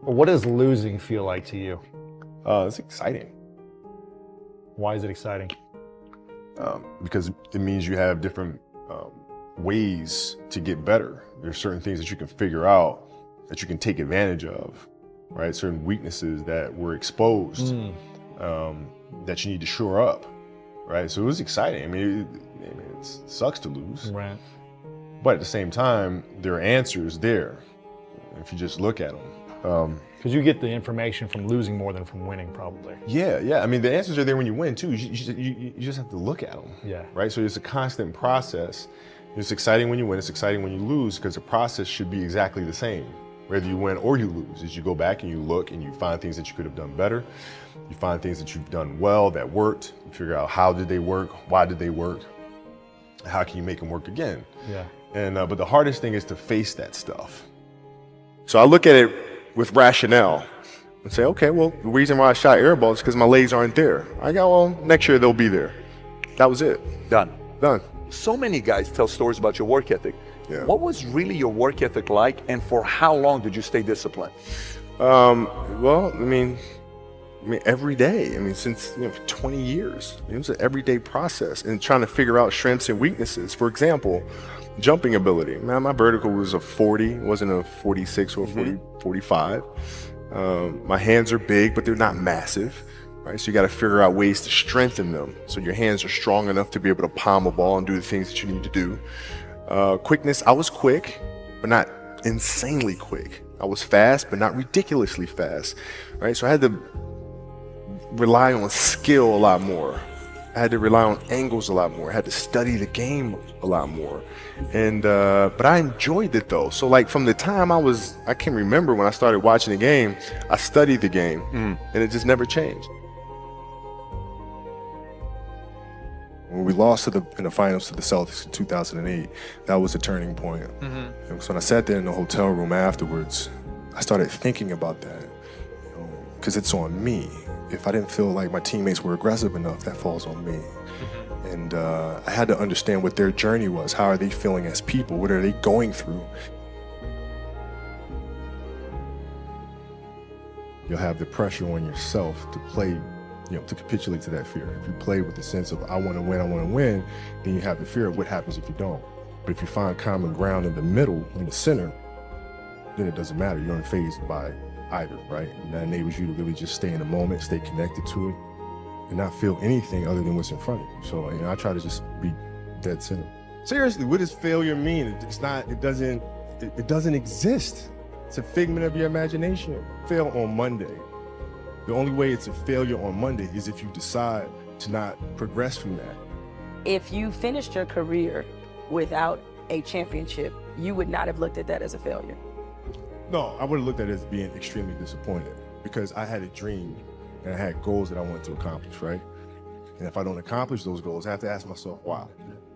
What does losing feel like to you? It's exciting. Why is it exciting? Because it means you have different ways to get better. There's certain things that you can figure out, that you can take advantage of, right? Certain weaknesses that were exposed that you need to shore up, right? So it was exciting. I mean, it sucks to lose, Right. but at the same time, there are answers there if you just look at them. Because you get the information from losing more than from winning, probably. Yeah. I mean, the answers are there when you win too. You just have to look at them. Yeah. Right. So it's a constant process. It's exciting when you win. It's exciting when you lose, because the process should be exactly the same, whether you win or you lose. As you go back and you look and you find things that you could have done better. You find things that you've done well that worked. You figure out how did they work, why did they work, how can you make them work again. Yeah. And but the hardest thing is to face that stuff. So I look at it with rationale and say, okay, well, the reason why I shot air balls is because my legs aren't there. I go, well, next year they'll be there. That was it. Done. So many guys tell stories about your work ethic. Yeah. What was really your work ethic like, and for how long did you stay disciplined? Well, I mean, every day. I mean, since for 20 years, it was an everyday process, and trying to figure out strengths and weaknesses. For example, jumping ability. Man, my vertical was a 40, it wasn't a 46 or a 40, 45. My hands are big, but they're not massive. Right, so you got to figure out ways to strengthen them so your hands are strong enough to be able to palm a ball and do the things that you need to do. Quickness, I was quick, but not insanely quick. I was fast, but not ridiculously fast. Right, so I had to rely on skill a lot more. I had to rely on angles a lot more. I had to study the game a lot more. And but I enjoyed it though. So like from the time I can remember when I started watching the game, I studied the game and it just never changed. When we lost in the finals to the Celtics in 2008, that was a turning point. And so when I sat there in the hotel room afterwards, I started thinking about that, because it's on me. If I didn't feel like my teammates were aggressive enough, that falls on me. And I had to understand what their journey was. How are they feeling as people? What are they going through? You'll have the pressure on yourself to play, to capitulate to that fear. If you play with the sense of I want to win, then you have the fear of what happens if you don't. But if you find common ground in the middle, in the center, then it doesn't matter. You're unfazed by either, right? And that enables you to really just stay in the moment, stay connected to it, and not feel anything other than what's in front of you. So I try to just be dead center. Seriously, what does failure mean? It doesn't exist. It's a figment of your imagination. Fail on Monday. The only way it's a failure on Monday is if you decide to not progress from that. If you finished your career without a championship, you would not have looked at that as a failure. No, I would have looked at it as being extremely disappointed, because I had a dream and I had goals that I wanted to accomplish, right? And if I don't accomplish those goals, I have to ask myself why,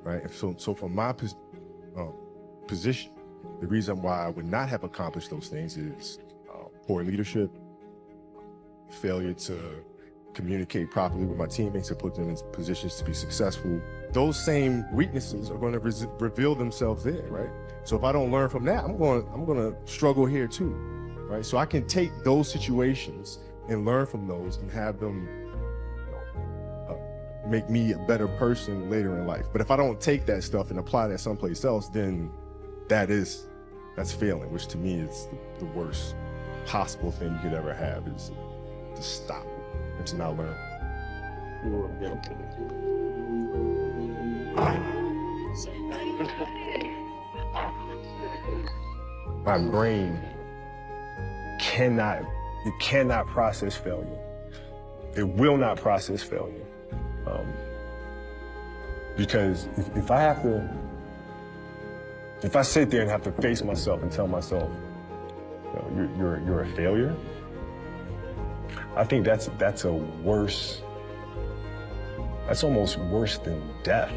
right? And so from my position, the reason why I would not have accomplished those things is poor leadership, failure to communicate properly with my teammates and put them in positions to be successful. Those same weaknesses are going to reveal themselves there, right? So if I don't learn from that, I'm going to struggle here too, right? So I can take those situations and learn from those and have them make me a better person later in life. But if I don't take that stuff and apply that someplace else, then that's failing, which to me is the worst possible thing you could ever have, is to stop and to not learn. My brain cannot process failure. It will not process failure. Because if I sit there and have to face myself and tell myself, you're a failure, I think that's almost worse than death.